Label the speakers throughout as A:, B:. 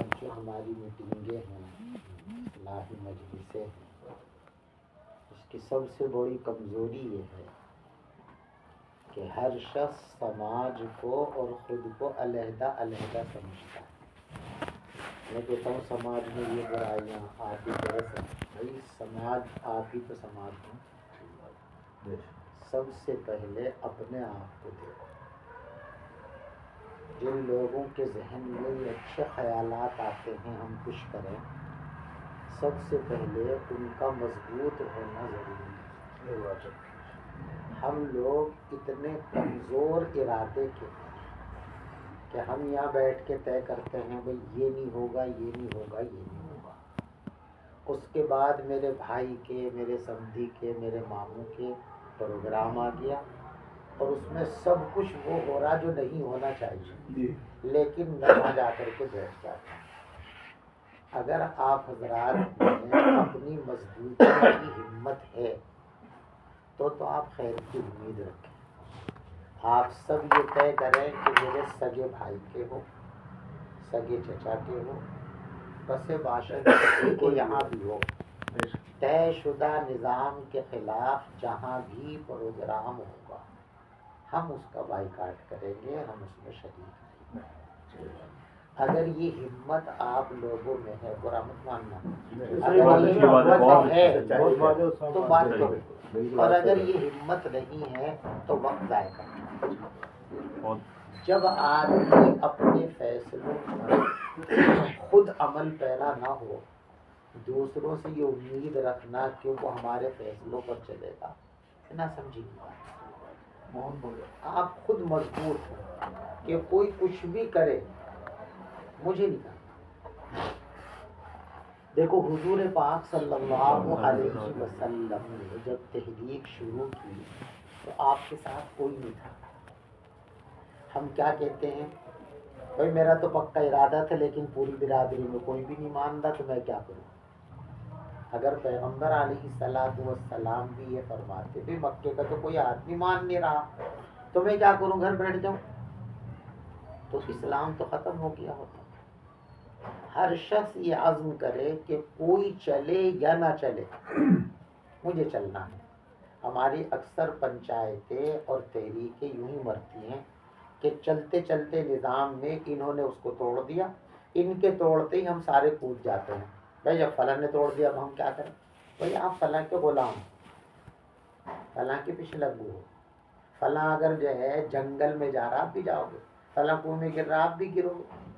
A: آج جو ہماری میٹنگیں ہیں، اصلاحی مجلسیں ہیں، اس کی سب سے بڑی کمزوری یہ ہے کہ ہر شخص سماج کو اور خود کو علیحدہ علیحدہ سمجھتا ہے۔ میں کہتا ہوں سماج میں یہ برائیاں آپ ہی درست ہیں، بھائی سماج آپ ہی تو سماج ہے۔ سب سے پہلے اپنے آپ کو دیکھو۔ جن لوگوں کے ذہن میں یہ اچھے خیالات آتے ہیں ہم کچھ کریں، سب سے پہلے ان کا مضبوط ہونا ضروری ہے۔ ہم لوگ اتنے کمزور ارادے کے ہیں کہ ہم یہاں بیٹھ کے طے کرتے ہیں بھئی یہ نہیں ہوگا، یہ نہیں ہوگا، یہ نہیں ہوگا۔ اس کے بعد میرے بھائی کے، میرے سمدھی کے، میرے ماموں کے پروگرام آ گیا اور اس میں سب کچھ وہ ہو رہا جو نہیں ہونا چاہیے، لیکن میں وہاں جا کر کے بیٹھ جاتا ہوں۔ اگر آپ حضرات میں اپنی مضبوطی کی ہمت ہے تو آپ خیر کی امید رکھیں۔ آپ سب یہ طے کریں کہ میرے سگے بھائی کے ہو، سگے چچا کے ہو، بس باشد کے یہاں بھی ہو، طے شدہ نظام کے خلاف جہاں بھی پروگرام ہوگا ہم اس کا بائیکاٹ کریں گے، ہم اس میں شریک نہیں ہیں۔ اگر یہ ہمت آپ لوگوں میں ہے، برا مت ماننا، اگر یہ ہمت ہے تو بات کرو، اور اگر یہ ہمت نہیں ہے تو وقت ضائع کرو۔ جب آدمی اپنے فیصلوں پر خود عمل پیرا نہ ہو، دوسروں سے یہ امید رکھنا کہ وہ ہمارے فیصلوں پر چلے گا، نہ سمجھی کی بات۔ آپ خود مضبوط ہو کہ کوئی کچھ بھی کرے مجھے نہیں کرنا۔ دیکھو حضور پاک صلی اللہ علیہ وسلم نے جب تحریک شروع کی تو آپ کے ساتھ کوئی نہیں تھا۔ ہم کیا کہتے ہیں، بھائی میرا تو پکا ارادہ تھا لیکن پوری برادری میں کوئی بھی نہیں مانتا تو میں کیا کروں۔ اگر پیغمبر علیہ السلام بھی یہ فرماتے بھی مکے کا تو کوئی آدمی مان نہیں رہا تو میں کیا کروں، گھر بیٹھ جاؤں، تو اسلام تو ختم ہو گیا ہوتا۔ ہر شخص یہ عزم کرے کہ کوئی چلے یا نہ چلے مجھے چلنا ہے۔ ہماری اکثر پنچایتیں اور تحریکیں یوں ہی مرتی ہیں کہ چلتے چلتے نظام میں انہوں نے اس کو توڑ دیا، ان کے توڑتے ہی ہم سارے کود جاتے ہیں۔ بھائی جب فلاں نے توڑ دیا اب ہم کیا کریں؟ بھائی آپ فلاں کے غلام، فلاں کے پیچھے لگو ہو، فلاں اگر جو ہے جنگل میں جا رہا آپ بھی جاؤ گے، فلاں کنویں میں گر رہا آپ بھی گرو گے۔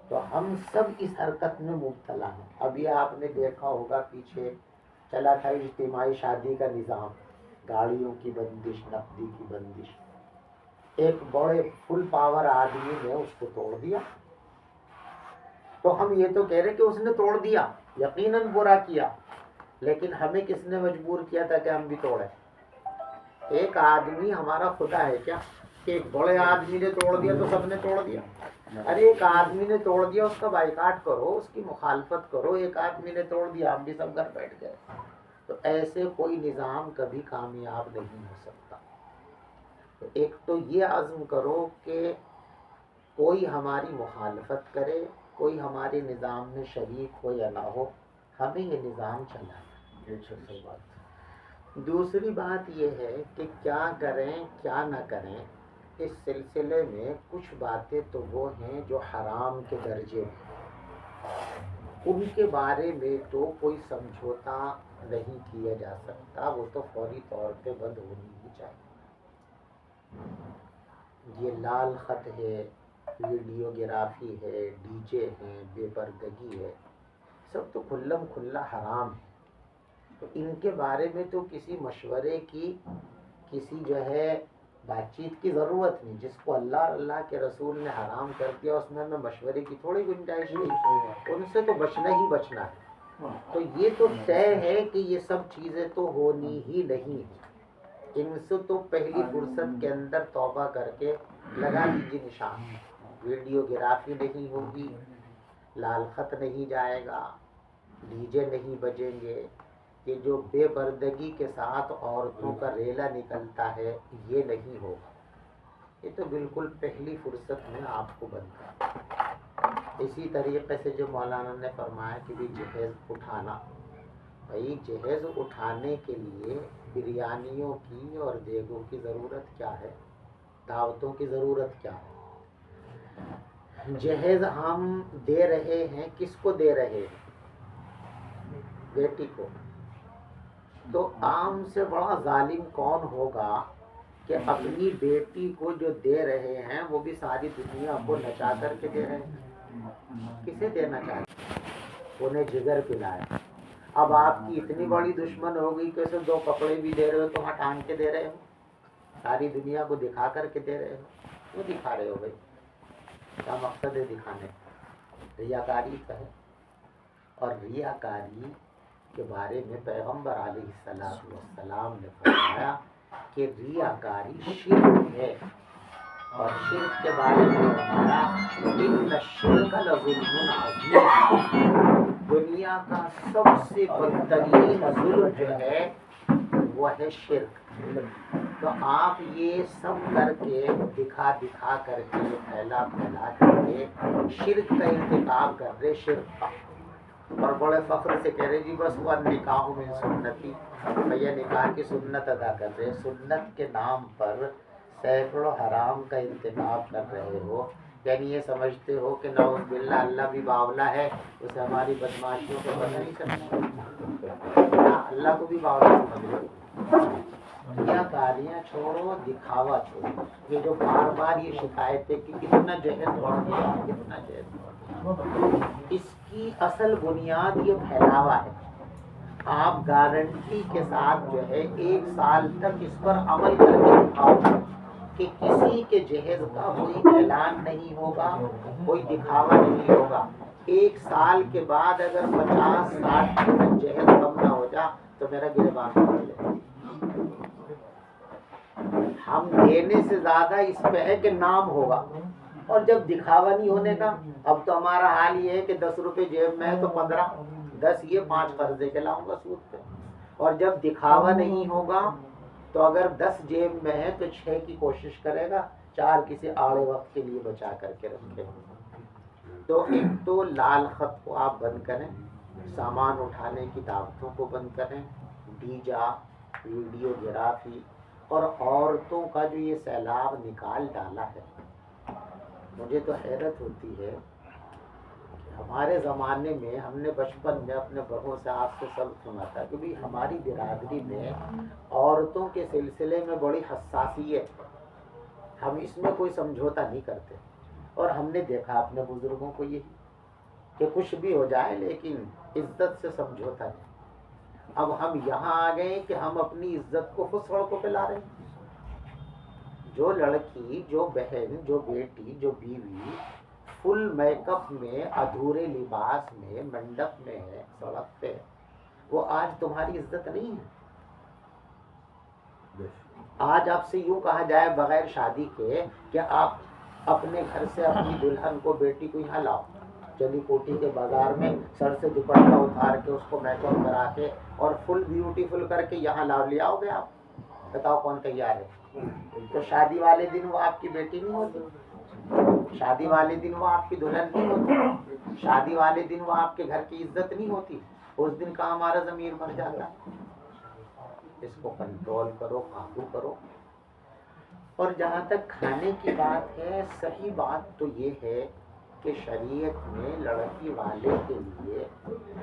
A: تو ہم سب اس حرکت میں مبتلا ہیں۔ ابھی آپ نے دیکھا ہوگا پیچھے چلا تھا اجتماعی شادی کا نظام، گاڑیوں کی بندش، نقدی کی بندش، ایک بڑے فل پاور آدمی نے اس کو توڑ دیا۔ تو ہم یہ تو کہہ رہے کہ اس نے توڑ دیا، یقیناً برا کیا، لیکن ہمیں کس نے مجبور کیا تھا کہ ہم بھی توڑیں؟ ایک آدمی ہمارا خدا ہے کیا کہ ایک بڑے آدمی نے توڑ دیا تو سب نے توڑ دیا؟ ارے ایک آدمی نے توڑ دیا اس کا بائیکاٹ کرو، اس کی مخالفت کرو۔ ایک آدمی نے توڑ دیا ہم بھی سب گھر بیٹھ گئے، تو ایسے کوئی نظام کبھی کامیاب نہیں ہو سکتا۔ تو ایک تو یہ عزم کرو کہ کوئی ہماری مخالفت کرے، کوئی ہمارے نظام میں شریک ہو یا نہ ہو، ہمیں یہ نظام چلانا۔ دوسری بات یہ ہے کہ کیا کریں کیا نہ کریں، اس سلسلے میں کچھ باتیں تو وہ ہیں جو حرام کے درجے ہیں، ان کے بارے میں تو کوئی سمجھوتا نہیں کیا جا سکتا، وہ تو فوری طور پہ بند ہونی ہی چاہیے۔ یہ لال خط ہے، ویڈیوگرافی ہے، ڈی جے ہیں، بے پردگی ہے، سب تو کھلم کھلا حرام ہے۔ تو ان کے بارے میں تو کسی مشورے کی، کسی جو ہے بات چیت کی ضرورت نہیں۔ جس کو اللہ اور اللہ کے رسول نے حرام کر دیا اس میں ہمیں مشورے کی تھوڑی گنجائش نہیں، ان سے تو بچنا ہی بچنا ہے۔ تو یہ تو طے ہے کہ یہ سب چیزیں تو ہونی ہی نہیں ہیں، ان سے تو پہلی فرصت کے اندر توبہ کر کے لگا لیجیے نشان۔ ویڈیوگرافی نہیں ہوگی، لال خط نہیں جائے گا، ڈی جے نہیں بجیں گے، یہ جو بے پردگی کے ساتھ عورتوں کا ریلا نکلتا ہے یہ نہیں ہوگا۔ یہ تو بالکل پہلی فرصت میں آپ کو بند کرنا۔ اسی طریقے سے جو مولانا نے فرمایا کہ بھی جہیز اٹھانا، بھائی جہیز اٹھانے کے لیے بریانیوں کی اور دیگوں کی ضرورت کیا ہے، دعوتوں کی ضرورت کیا ہے؟ جہیز ہم دے رہے ہیں، کس کو دے رہے ہیں؟ بیٹی کو۔ تو عام سے بڑا ظالم کون ہوگا کہ اپنی بیٹی کو جو دے رہے ہیں وہ بھی ساری دنیا کو نچا کر کے دے رہے ہیں؟ کسے دینا چاہتے؟ انہیں جگر پلایا۔ اب آپ کی اتنی بڑی دشمن ہو گئی کہ اسے 2 کپڑے بھی دے رہے ہو تو ہٹان کے دے رہے ہو، ساری دنیا کو دکھا کر کے دے رہے ہو۔ کیوں دکھا رہے ہو بھائی؟ کیا مقصد ہے دکھانے کا؟ ریاکاری کا ہے۔ اور ریاکاری کے بارے میں پیغمبر علیہ السلام نے فرمایا کہ ریاکاری شرک ہے، اور شرک کے بارے میں فرمایا ان الشرک لظلم عظیم، دنیا کا سب سے بدترین ظلم جو ہے وہ ہے شرک۔ تو آپ یہ سب کر کے دکھا کر کے پھیلا کر کے شرک کا ارتکاب کر رہے، شرک کا، اور بڑے فخر سے کہہ رہے جی بس وہ نکاح من سنتی، یہ نکاح کی سنت ادا کر رہے، سنت کے نام پر سینکڑوں حرام کا ارتکاب کر رہے ہو، یعنی یہ سمجھتے ہو کہ نعوذ باللہ اللہ بھی باولا ہے، اسے ہماری بدماشیوں کو پتہ نہیں چلتا، اللہ کو بھی باولا سمجھ لو۔ ریاکاریاں چھوڑو، دکھاوا چھوڑو۔ یہ جو بار بار یہ شکایت ہے کہ کتنا جہیز بڑھ گیا، کتنا جہیز بڑھ گیا، اس کی اصل بنیاد یہ پھیلاوا ہے۔ آپ گارنٹی کے ساتھ جو ہے 1 سال تک اس پر عمل کر کے دکھاؤ کہ کسی کے جہیز کا کوئی اعلان نہیں ہوگا، کوئی دکھاوا نہیں ہوگا۔ 1 سال کے بعد اگر 50-60% جہیز کم نہ ہو جا تو میرا گریبان پکڑ لے۔ ہم دینے سے زیادہ اس پہ ہے کہ نام ہوگا، اور جب دکھاوا نہیں ہونے کا، اب تو ہمارا حال یہ ہے کہ 10 روپے جیب میں ہے تو 15، 10 یہ 5 قرضے کے لاؤں گا سود پہ، اور جب دکھاوا نہیں ہوگا تو اگر 10 جیب میں ہے تو 6 کی کوشش کرے گا، 4 کسی آڑے وقت کے لیے بچا کر کے رکھے۔ تو ایک تو لال خط کو آپ بند کریں، سامان اٹھانے کی دعوتوں کو بند کریں، ڈیجا، ویڈیو گرافی، اور عورتوں کا جو یہ سیلاب نکال ڈالا ہے، مجھے تو حیرت ہوتی ہے کہ ہمارے زمانے میں ہم نے بچپن میں اپنے بڑوں سے آپ سے سب سنا تھا کہ بھی ہماری برادری میں عورتوں کے سلسلے میں بڑی حساسیت، ہم اس میں کوئی سمجھوتا نہیں کرتے، اور ہم نے دیکھا اپنے بزرگوں کو یہ کہ کچھ بھی ہو جائے لیکن عزت سے سمجھوتا نہیں۔ اب ہم یہاں آ گئے کہ ہم اپنی عزت کو خود سڑکوں پہ لا رہے ہیں۔ جو لڑکی، جو بہن، جو بیٹی، جو بیوی فل میک اپ میں، ادھورے لباس میں، منڈپ میں ہے، سڑک پہ، وہ آج تمہاری عزت نہیں ہے۔ آج آپ سے یوں کہا جائے بغیر شادی کے کہ آپ اپنے گھر سے اپنی دلہن کو، بیٹی کو یہاں لاؤ، چلی کوٹی کے بازار میں سر سے دوپٹہ اتار کے اس کو میک اپ کرا کے اور فل بیوٹیفل کر کے یہاں لے آؤ گے آپ؟ بتاؤ کون تیار ہے؟ تو شادی والے دن وہ آپ کی بیٹی نہیں ہوتی، شادی والے دن وہ آپ کی دلہن نہیں ہوتی، شادی والے دن وہ آپ کے گھر کی عزت نہیں ہوتی، اس دن کا ہمارا ضمیر مر جاتا ہے۔ اس کو کنٹرول کرو، قابو کرو۔ اور جہاں تک کھانے کی بات ہے، صحیح بات تو یہ ہے کہ شریعت میں لڑکی والے کے لیے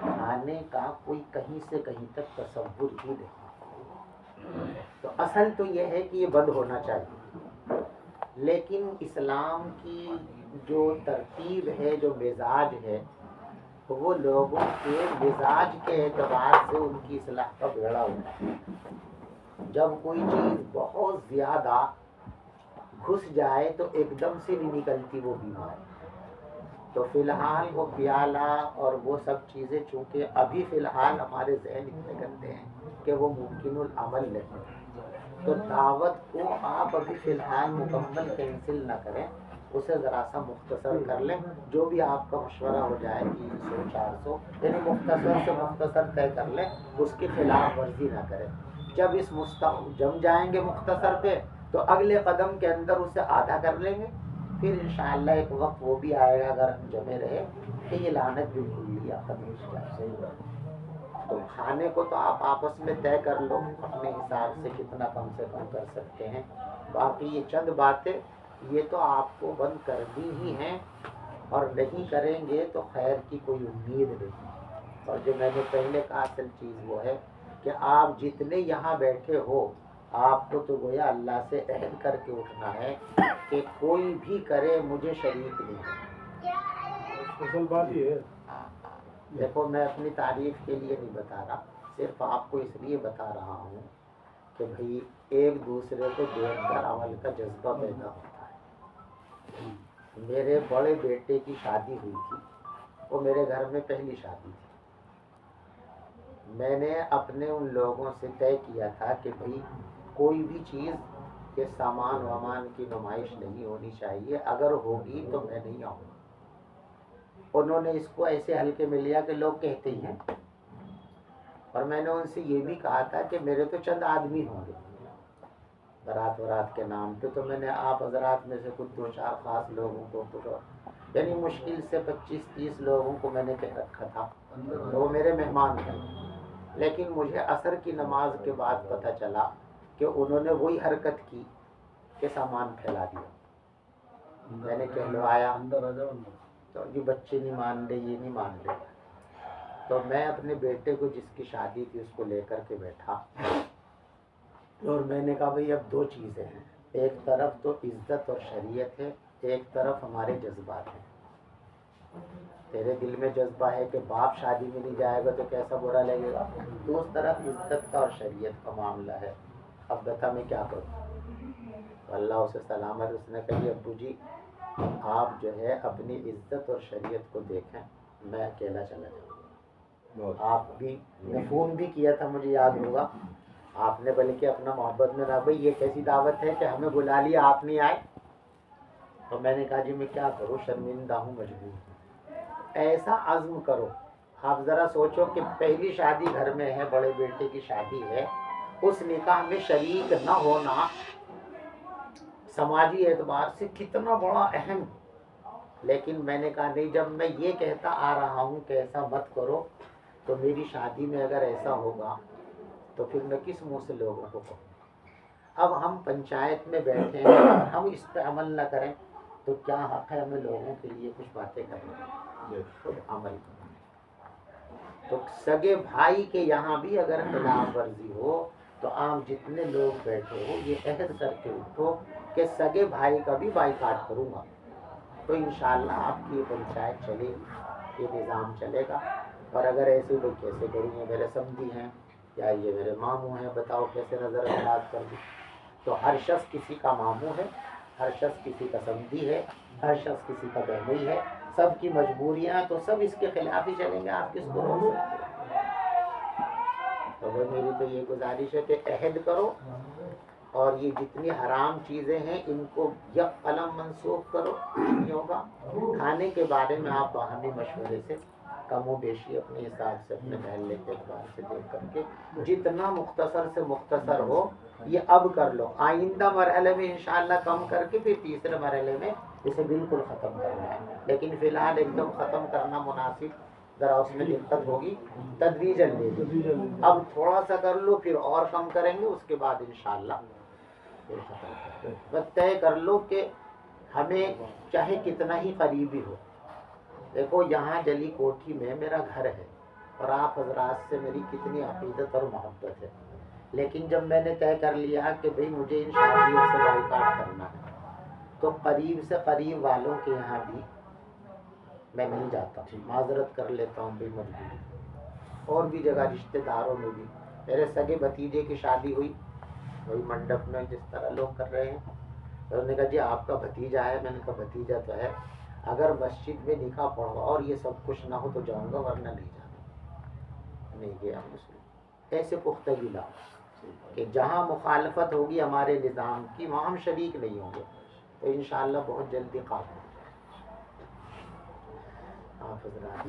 A: کھانے کا کوئی کہیں سے کہیں تک تصور ہی نہیں۔ تو اصل تو یہ ہے کہ یہ بند ہونا چاہیے، لیکن اسلام کی جو ترتیب ہے، جو مزاج ہے، وہ لوگوں کے مزاج کے اعتبار سے ان کی اصلاح کا بیڑا ہوتا ہے۔ جب کوئی چیز بہت زیادہ گھس جائے تو ایک دم سے نہیں نکلتی وہ بیمار، تو فی الحال وہ پیالہ اور وہ سب چیزیں چونکہ ابھی فی الحال ہمارے ذہن اتنے گندے ہیں کہ وہ ممکن العمل نہیں، تو دعوت کو آپ ابھی فی الحال مکمل کینسل نہ کریں، اسے ذرا سا مختصر کر لیں، جو بھی آپ کا مشورہ ہو جائے 300 400، یعنی مختصر سے مختصر طے کر لیں، اس کی خلاف ورزی نہ کریں۔ جب جم جائیں گے مختصر پہ تو اگلے قدم کے اندر اسے آدھا کر لیں گے، پھر انشاءاللہ ایک وقت وہ بھی آئے گا اگر ہم جمے رہے کہ یہ لعنت بالکل ختم ہو جائے. تو کھانے کو تو آپ آپس میں طے کر لو اپنے حساب سے کتنا کم سے کم کر سکتے ہیں. باقی یہ چند باتیں یہ تو آپ کو بند کرنی ہی ہیں، اور نہیں کریں گے تو خیر کی کوئی امید نہیں. اور جو میں نے پہلے کہا اصل چیز وہ ہے کہ آپ جتنے یہاں بیٹھے ہو آپ کو تو گویا اللہ سے عہد کر کے اٹھنا ہے کہ کوئی بھی کرے مجھے شریک نہیں.
B: اصل بات یہ ہے،
A: دیکھو میں اپنی تعریف کے لیے نہیں بتا رہا، صرف آپ کو اس لیے بتا رہا ہوں کہ بھئی ایک دوسرے کو دیکھ کر عمل کا جذبہ پیدا ہوتا ہے. میرے بڑے بیٹے کی شادی ہوئی تھی، وہ میرے گھر میں پہلی شادی تھی. میں نے اپنے ان لوگوں سے طے کیا تھا کہ بھئی کوئی بھی چیز کے سامان وامان کی نمائش نہیں ہونی چاہیے، اگر ہوگی تو میں نہیں آؤں گا. انہوں نے اس کو ایسے ہلکے میں لیا کہ لوگ کہتے ہی ہیں، اور میں نے ان سے یہ بھی کہا تھا کہ میرے تو چند آدمی ہوں گے برات ورات کے نام پہ، تو میں نے آپ حضرات میں سے کچھ 2-4 خاص لوگوں کو یعنی مشکل سے 25-30 لوگوں کو میں نے کہہ رکھا تھا تو وہ میرے مہمان تھے. لیکن مجھے عصر کی نماز کے بعد پتہ چلا کہ انہوں نے وہی حرکت کی کہ سامان پھیلا دیا. میں نے کہلوایا تو یہ بچے نہیں مان رہے، یہ نہیں مان رہے. تو میں اپنے بیٹے کو جس کی شادی تھی اس کو لے کر کے بیٹھا، اور میں نے کہا بھئی اب 2 چیزیں ہیں، ایک طرف تو عزت اور شریعت ہے، ایک طرف ہمارے جذبات ہیں. تیرے دل میں جذبہ ہے کہ باپ شادی میں نہیں جائے گا تو کیسا برا لگے گا، تو اس طرف عزت کا اور شریعت کا معاملہ ہے. اب بتا میں کیا کروں؟ تو اللہ اسے سلامت، اس نے کہی ابو جی آپ جو ہے اپنی عزت اور شریعت کو دیکھیں، میں اکیلا چلا جاؤں. آپ بھی نے فون بھی کیا تھا، مجھے یاد ہوگا، آپ نے بلکہ اپنا محبت میں رہا بھئی یہ کیسی دعوت ہے کہ ہمیں بلا لیا آپ نہیں آئے. تو میں نے کہا جی میں کیا کروں، شرمندہ ہوں، مجبور ہوں. ایسا عزم کرو. آپ ذرا سوچو کہ پہلی شادی گھر میں ہے، بڑے بیٹے کی شادی ہے، اس نکاح میں شریک نہ ہونا سماجی اعتبار سے کتنا بڑا اہم. لیکن میں نے کہا نہیں، جب میں یہ کہتا آ رہا ہوں کہ ایسا مت کرو، تو میری شادی میں اگر ایسا ہوگا تو پھر میں کس منہ سے لوگوں کو کہوں. اب ہم پنچایت میں بیٹھے ہیں، ہم اس پہ عمل نہ کریں تو کیا حق ہے ہمیں لوگوں کے لیے کچھ باتیں کرنے، خود عمل کریں. تو سگے بھائی کے یہاں بھی اگر خلاف ورزی ہو تو عام جتنے لوگ بیٹھے ہو یہ عہد کر کے اٹھو کہ سگے بھائی کا بھی بائیکاٹ کروں گا. تو انشاءاللہ آپ کی یہ پنچایت چلے گی، یہ نظام چلے گا. اور اگر ایسے لوگ کیسے کریں گے، میرے سمدھی ہیں یا یہ میرے ماموں ہیں، بتاؤ کیسے نظر انداز کر دوں. تو ہر شخص کسی کا ماموں ہے، ہر شخص کسی کا سمدھی ہے، ہر شخص کسی کا بہنوئی ہے، سب کی مجبوریاں، تو سب اس کے خلاف ہی چلیں گے، آپ کس کو روک سکتے ہیں. تو وہ میری تو یہ گزارش ہے کہ عہد کرو، اور یہ جتنی حرام چیزیں ہیں ان کو یک قلم منسوخ کرو. نہیں ہوگا. کھانے کے بارے میں آپ باہمی مشورے سے کم و بیشی اپنے حساب سے اپنے محلے کے اعتبار سے دیکھ کر کے جتنا مختصر سے مختصر ہو یہ اب کر لو. آئندہ مرحلے میں انشاءاللہ کم کر کے پھر تیسرے مرحلے میں اسے بالکل ختم کرنا ہے. لیکن فی الحال ایک دم ختم کرنا مناسب ذرا اس میں دقت ہوگی، تدریجاً لے لو. اب تھوڑا سا کر لو، پھر اور کم کریں گے، اس کے بعد انشاءاللہ پھر ختم کر لو. بس طے کر لو کہ ہمیں چاہے کتنا ہی قریبی ہو. دیکھو یہاں جلی کوٹھی میں میرا گھر ہے اور آپ حضرات سے میری کتنی عقیدت اور محبت ہے، لیکن جب میں نے طے کر لیا کہ بھئی مجھے ان شادیوں سے بائیکاٹ کرنا ہے تو قریب سے قریب والوں کے یہاں بھی میں نہیں جاتا، معذرت کر لیتا ہوں بھئی مجبوری. اور بھی جگہ رشتہ داروں میں بھی، میرے سگے بھتیجے کی شادی ہوئی وہی منڈپ میں جس طرح لوگ کر رہے ہیں. انہوں نے کہا جی آپ کا بھتیجا ہے. میں نے کہا بھتیجا تو ہے، اگر مسجد میں نکاح پڑھا اور یہ سب کچھ نہ ہو تو جاؤں گا، ورنہ نہیں جانا. نہیں گیا مسلم. ایسے پختگی لاؤ کہ جہاں مخالفت ہوگی ہمارے نظام کی وہاں ہم شریک نہیں ہوں گے، تو انشاءاللہ بہت جلدی قابل ہو جائے. آپ حضرات